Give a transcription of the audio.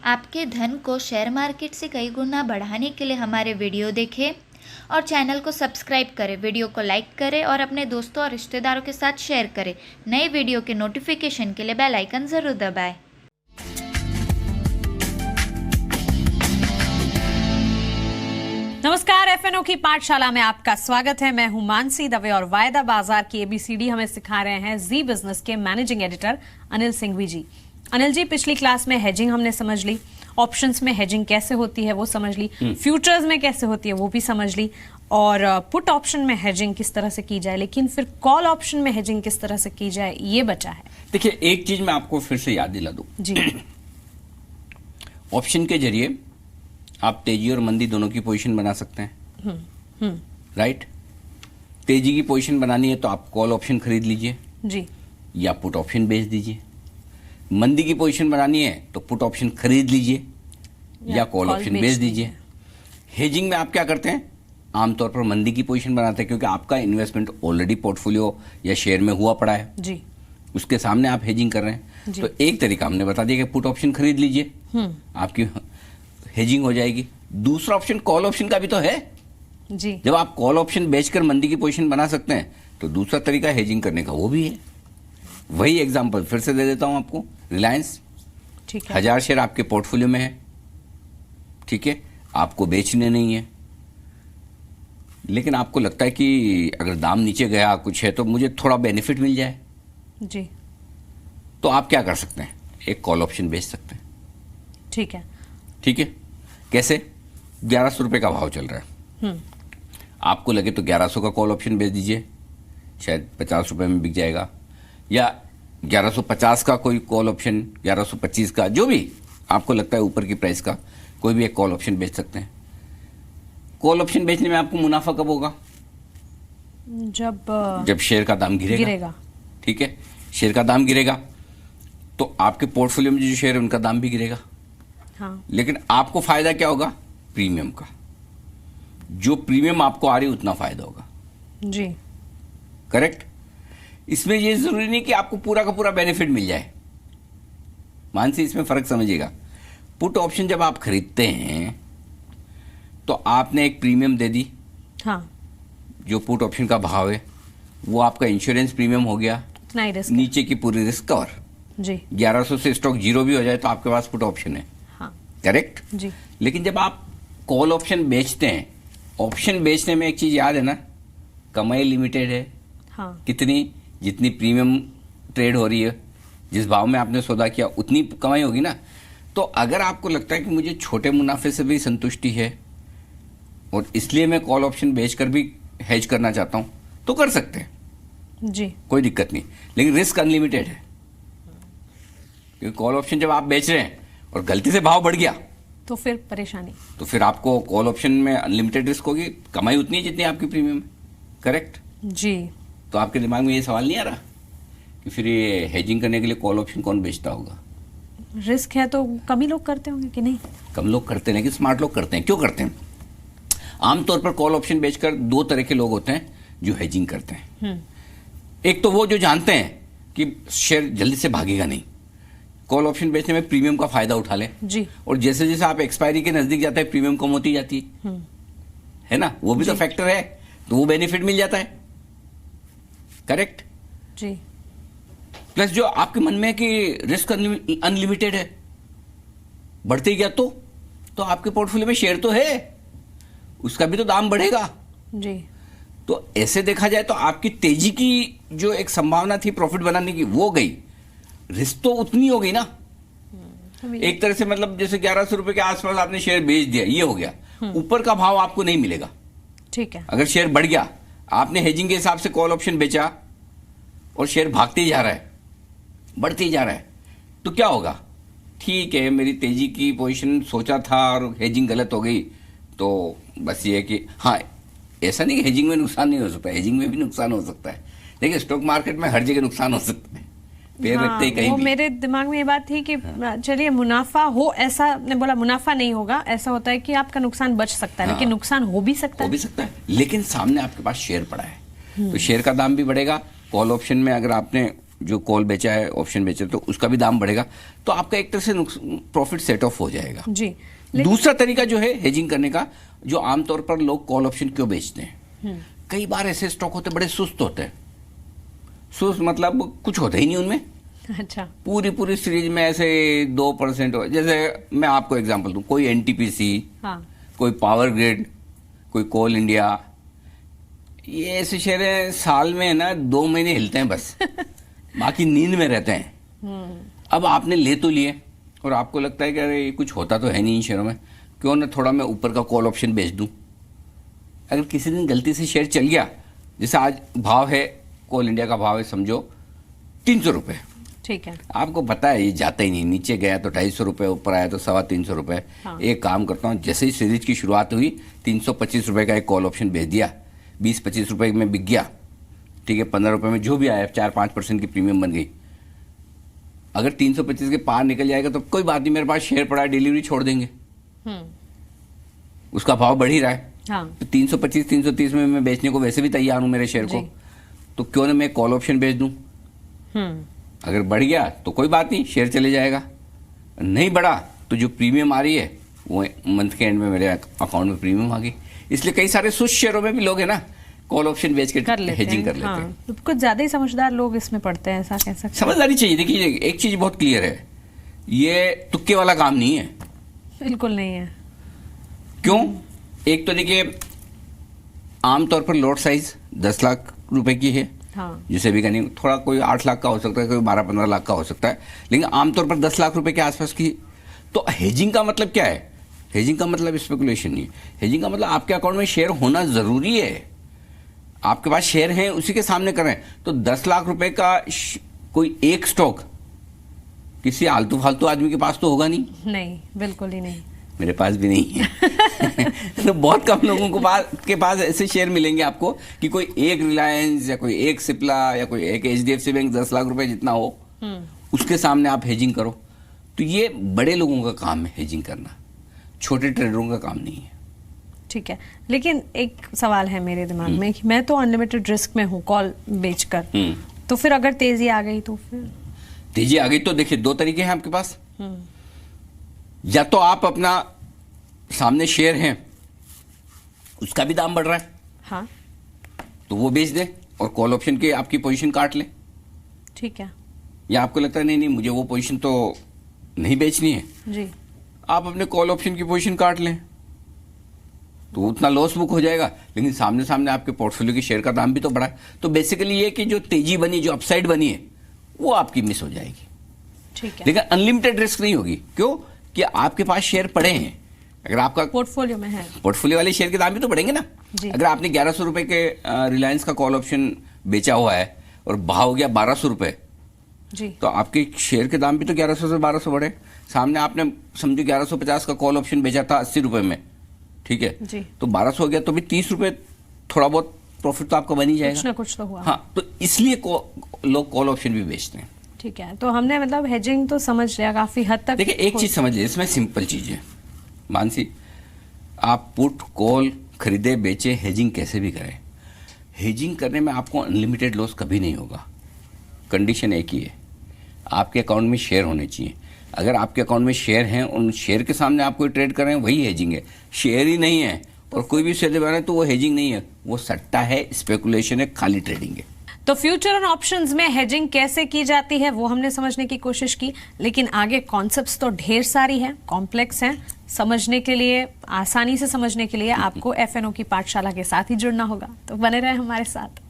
आपके धन को शेयर मार्केट से कई गुना बढ़ाने के लिए हमारे वीडियो देखें और चैनल को सब्सक्राइब करें, वीडियो को लाइक करें और अपने दोस्तों और रिश्तेदारों के साथ शेयर करें। नए वीडियो के नोटिफिकेशन के लिए बेल आइकन ज़रूर दबाएं। नमस्कार, एफएनओ की पाठशाला में आपका स्वागत है। मैं हूं मानसी दवे और वायदा बाजार की एबीसीडी हमें सिखा रहे हैं जी बिजनेस के मैनेजिंग एडिटर अनिल सिंघवी जी। अनिल जी, पिछली क्लास में हेजिंग हमने समझ ली, ऑप्शंस में हेजिंग कैसे होती है वो समझ ली, फ्यूचर्स में कैसे होती है वो भी समझ ली, और पुट ऑप्शन में हेजिंग किस तरह से की जाए, लेकिन फिर कॉल ऑप्शन में हेजिंग किस तरह से की जाए ये बचा है। देखिए, एक चीज मैं आपको फिर से याद दिला दूं जी। ऑप्शन के जरिए आप तेजी और मंदी दोनों की पोजीशन बना सकते हैं। राइट। तेजी की पोजीशन बनानी है तो आप कॉल ऑप्शन खरीद लीजिए जी, या पुट ऑप्शन बेच दीजिए। मंदी की पोजीशन बनानी है तो पुट ऑप्शन खरीद लीजिए या कॉल ऑप्शन बेच दीजिए। हेजिंग में आप क्या करते हैं? आमतौर पर मंदी की पोजीशन बनाते हैं, क्योंकि आपका इन्वेस्टमेंट ऑलरेडी पोर्टफोलियो या शेयर में हुआ पड़ा है जी, उसके सामने आप हेजिंग कर रहे हैं। तो एक तरीका हमने बता दिया कि पुट ऑप्शन खरीद लीजिए, आपकी हेजिंग हो जाएगी। दूसरा ऑप्शन कॉल ऑप्शन का भी तो है जी। जब आप कॉल ऑप्शन बेचकर मंदी की पोजीशन बना सकते हैं तो दूसरा तरीका हेजिंग करने का वो भी है। वही एग्जांपल फिर से दे देता हूं आपको। रिलायंस, ठीक है, 1000 शेयर आपके पोर्टफोलियो में है, ठीक है, आपको बेचने नहीं है, लेकिन आपको लगता है कि अगर दाम नीचे गया कुछ है तो मुझे थोड़ा बेनिफिट मिल जाए, जी, तो आप क्या कर सकते हैं? एक कॉल ऑप्शन बेच सकते हैं। ठीक है, ठीक है। कैसे? 1100 रुपये का भाव चल रहा है, आपको लगे तो 1100 का कॉल ऑप्शन बेच दीजिए, शायद 50 रुपये में बिक जाएगा, या 1150 का कोई कॉल ऑप्शन, 1125 का, जो भी आपको लगता है ऊपर की प्राइस का कोई भी एक कॉल ऑप्शन बेच सकते हैं। कॉल ऑप्शन बेचने में आपको मुनाफा कब होगा? जब शेयर का दाम गिरेगा। ठीक है, शेयर का दाम गिरेगा तो आपके पोर्टफोलियो में जो शेयर है उनका दाम भी गिरेगा। हाँ। लेकिन आपको फायदा क्या होगा? प्रीमियम का। जो प्रीमियम आपको आ रही उतना फायदा होगा। जी, करेक्ट। इसमें यह जरूरी नहीं कि आपको पूरा का पूरा बेनिफिट मिल जाए। मानसी, इसमें फर्क समझिएगा। पुट ऑप्शन जब आप खरीदते हैं तो आपने एक प्रीमियम दे दी। हाँ, जो पुट ऑप्शन का भाव है वो आपका इंश्योरेंस प्रीमियम हो गया, इतना ही रिस्क है। नीचे की पूरी रिस्क कवर। जी, 1100 से स्टॉक जीरो भी हो जाए तो आपके पास पुट ऑप्शन है। हाँ, करेक्ट। जी, लेकिन जब आप कॉल ऑप्शन बेचते हैं, ऑप्शन बेचने में एक चीज याद है ना, कमाई लिमिटेड है। हाँ, कितनी? जितनी प्रीमियम ट्रेड हो रही है, जिस भाव में आपने सौदा किया उतनी कमाई होगी ना। तो अगर आपको लगता है कि मुझे छोटे मुनाफे से भी संतुष्टि है और इसलिए मैं कॉल ऑप्शन बेचकर भी हेज करना चाहता हूं तो कर सकते हैं, जी, कोई दिक्कत नहीं। लेकिन रिस्क अनलिमिटेड है, क्योंकि कॉल ऑप्शन जब आप बेच रहे हैं और गलती से भाव बढ़ गया तो फिर परेशानी। तो फिर आपको कॉल ऑप्शन में अनलिमिटेड रिस्क होगी, कमाई उतनी है जितनी आपकी प्रीमियम है। करेक्ट। जी, तो आपके दिमाग में ये सवाल नहीं आ रहा कि फिर ये हेजिंग करने के लिए कॉल ऑप्शन कौन बेचता होगा? रिस्क है तो कम ही लोग करते होंगे कि नहीं? कम लोग करते हैं, लेकिन स्मार्ट लोग करते हैं। क्यों करते हैं? आमतौर पर कॉल ऑप्शन बेचकर दो तरह के लोग होते हैं जो हेजिंग करते हैं। एक तो वो जो जानते हैं कि शेयर जल्दी से भागेगा नहीं, कॉल ऑप्शन बेचने में प्रीमियम का फायदा उठा ले जी, और जैसे जैसे आप एक्सपायरी के नजदीक जाते हैं प्रीमियम कम होती जाती है ना, वो भी तो फैक्टर है, तो वो बेनिफिट मिल जाता है। करेक्ट। जी, प्लस जो आपके मन में है कि रिस्क अनलिमिटेड है, बढ़ते ही गया तो आपके पोर्टफोलियो में शेयर तो है, उसका भी तो दाम बढ़ेगा। जी, तो ऐसे देखा जाए तो आपकी तेजी की जो एक संभावना थी प्रॉफिट बनाने की वो गई, रिस्क तो उतनी हो गई ना। एक तरह से मतलब जैसे 1100 रुपए के आसपास आपने शेयर बेच दिया, ये हो गया। ऊपर का भाव आपको नहीं मिलेगा। ठीक है, अगर शेयर बढ़ गया, आपने हेजिंग के हिसाब से कॉल ऑप्शन बेचा और शेयर भागते ही जा रहा है, बढ़ते ही जा रहा है, तो क्या होगा? ठीक है, मेरी तेजी की पोजीशन सोचा था और हेजिंग गलत हो गई, तो बस ये है कि हाँ, ऐसा नहीं कि हेजिंग में नुकसान नहीं हो सकता, हेजिंग में भी नुकसान हो सकता है। देखिए, स्टॉक मार्केट में हर जगह नुकसान हो सकता है, पैर रखते ही कहीं वो भी। मेरे दिमाग में ये बात थी कि चलिए मुनाफा हो, ऐसा ने बोला मुनाफा नहीं होगा, ऐसा होता है कि आपका नुकसान बच सकता है, लेकिन नुकसान हो भी सकता हो है। भी सकता है, लेकिन सामने आपके पास शेयर पड़ा है तो शेयर का दाम भी बढ़ेगा। कॉल ऑप्शन में अगर आपने जो कॉल बेचा है, ऑप्शन बेचा, तो उसका भी दाम बढ़ेगा, तो आपका एक तरह से प्रॉफिट सेट ऑफ हो जाएगा जी। दूसरा तरीका जो है हेजिंग करने का, जो आमतौर पर लोग कॉल ऑप्शन क्यों बेचते हैं, कई बार ऐसे स्टॉक होते बड़े सुस्त होते हैं। सुस्त मतलब कुछ होता ही नहीं उनमें। अच्छा। पूरी सीरीज में ऐसे 2% जैसे मैं आपको एग्जांपल दूं, कोई एनटीपीसी, हाँ। कोई पावर ग्रिड, कोई कोल इंडिया, ये ऐसे शेयर हैं साल में ना 2 महीने हिलते हैं बस बाकी नींद में रहते हैं। अब आपने ले तो लिए और आपको लगता है कि अरे कुछ होता तो है नहीं इन शेयरों में, क्यों ना थोड़ा मैं ऊपर का कॉल ऑप्शन बेच दूं। अगर किसी दिन गलती से शेयर चल गया, जैसे आज भाव है, कोल इंडिया का भाव है समझो 300 रुपये, ठीक है। आपको पता है ये जाता ही नहीं, नीचे गया तो 250 रुपये, ऊपर आया तो 325 रुपये। हाँ। एक काम करता हूँ, जैसे ही सीरीज की शुरुआत हुई 325 रुपये का एक कॉल ऑप्शन बेच दिया, 20-25 रुपये में बिक गया, ठीक है, 15 रुपये में जो भी आया 4-5% की प्रीमियम बन गई। अगर 325 के पार निकल जाएगा तो कोई बात नहीं, मेरे पास शेयर पड़ा है, डिलीवरी छोड़ देंगे, उसका भाव बढ़ ही रहा है। हाँ। तो 325-330 में मैं बेचने को वैसे भी तैयार हूं मेरे शेयर को, तो क्यों ना मैं कॉल ऑप्शन बेच दूं। अगर बढ़ गया तो कोई बात नहीं, शेयर चले जाएगा, नहीं बढ़ा तो जो प्रीमियम आ रही है वो मंथ के एंड में मेरे अकाउंट में प्रीमियम आ गई। इसलिए कई सारे सुस्त शेयरों में भी लोग है ना कॉल ऑप्शन बेच के हेजिंग कर लेते हैं। तो कुछ ज्यादा ही समझदार लोग इसमें पड़ते हैं, ऐसा कह सकते हैं। समझदारी चाहिए। देखिए एक चीज बहुत क्लियर है, ये तुक्के वाला काम नहीं है, बिल्कुल नहीं है। क्यों? एक तो देखिए आमतौर पर लॉट साइज 10 लाख रुपए की है, हाँ। जिसे भी कहनी, थोड़ा कोई 8 लाख का हो सकता है, कोई 12-15 लाख का हो सकता है, लेकिन आमतौर पर 10 लाख रुपए के आसपास की। तो हेजिंग का मतलब क्या है? हेजिंग का मतलब स्पेकुलेशन नहीं है। हेजिंग का मतलब आपके अकाउंट में शेयर होना जरूरी है, आपके पास शेयर हैं उसी के सामने करें। तो 10 लाख रुपए का कोई एक स्टॉक किसी आलतू फालतू आदमी के पास तो होगा नहीं। नहीं, बिल्कुल ही नहीं। मेरे पास भी नहीं है तो बहुत कम लोगों के पास ऐसे शेयर मिलेंगे आपको कि कोई एक रिलायंस या कोई एक सिप्ला या कोई एक HDFC बैंक 10 लाख रुपए जितना हो, उसके सामने आप हेजिंग करो। तो ये बड़े लोगों का काम है हेजिंग करना, छोटे ट्रेडरों का काम नहीं है। ठीक है, लेकिन एक सवाल है मेरे दिमाग में कि मैं तो अनलिमिटेड रिस्क में हूँ कॉल बेचकर, तो फिर अगर तेजी आ गई तो फिर? तेजी आ गई तो देखिए 2 तरीके हैं आपके पास। या तो आप अपना सामने शेयर हैं उसका भी दाम बढ़ रहा है, हाँ, तो वो बेच दें और कॉल ऑप्शन की आपकी पोजीशन काट लें। ठीक है। या आपको लगता है नहीं मुझे वो पोजीशन तो नहीं बेचनी है जी, आप अपने कॉल ऑप्शन की पोजीशन काट लें, तो उतना लॉस बुक हो जाएगा, लेकिन सामने आपके पोर्टफोलियो की शेयर का दाम भी तो बढ़ा है। तो बेसिकली ये कि जो तेजी बनी, जो अपसाइड बनी है, वो आपकी मिस हो जाएगी। ठीक है। लेकिन अनलिमिटेड रिस्क नहीं होगी। क्यों? कि आपके पास शेयर पड़े हैं, अगर आपका पोर्टफोलियो में है, पोर्टफोलियो वाले शेयर के दाम भी तो बढ़ेंगे ना। अगर आपने 1100 रुपए के रिलायंस का कॉल ऑप्शन बेचा हुआ है और भाव हो गया 1200 रुपए, जी, तो आपके शेयर के दाम भी तो 1100 से 1200 बढ़े। सामने आपने समझो 1150 का कॉल ऑप्शन बेचा था 80 रुपए में, ठीक है जी, तो 1200 हो गया, तो भी 30 रुपए थोड़ा बहुत प्रॉफिट तो आपका बन ही जाएगा, कुछ ना कुछ तो हुआ। हाँ, तो इसलिए लोग कॉल ऑप्शन भी बेचते हैं। ठीक है, तो हमने मतलब हेजिंग तो समझ लिया काफी हद तक। देखिए एक चीज समझ लीजिए, इसमें सिंपल चीज है मानसी, आप पुट कॉल खरीदे बेचे हेजिंग कैसे भी करें, हेजिंग करने में आपको अनलिमिटेड लॉस कभी नहीं होगा। कंडीशन एक ही है, आपके अकाउंट में शेयर होने चाहिए। अगर आपके अकाउंट में शेयर हैं, उन शेयर के सामने आप कोई ट्रेड कर रहे हैं, वही हेजिंग है। शेयर ही नहीं है और कोई भी शेयर बना है तो वो हेजिंग नहीं है, वो सट्टा है, स्पेकुलेशन है, खाली ट्रेडिंग है। तो फ्यूचर और ऑप्शंस में हेजिंग कैसे की जाती है वो हमने समझने की कोशिश की, लेकिन आगे कॉन्सेप्ट्स तो ढेर सारी हैं, कॉम्प्लेक्स हैं। समझने के लिए, आसानी से समझने के लिए आपको FNO की पाठशाला के साथ ही जुड़ना होगा। तो बने रहे हमारे साथ।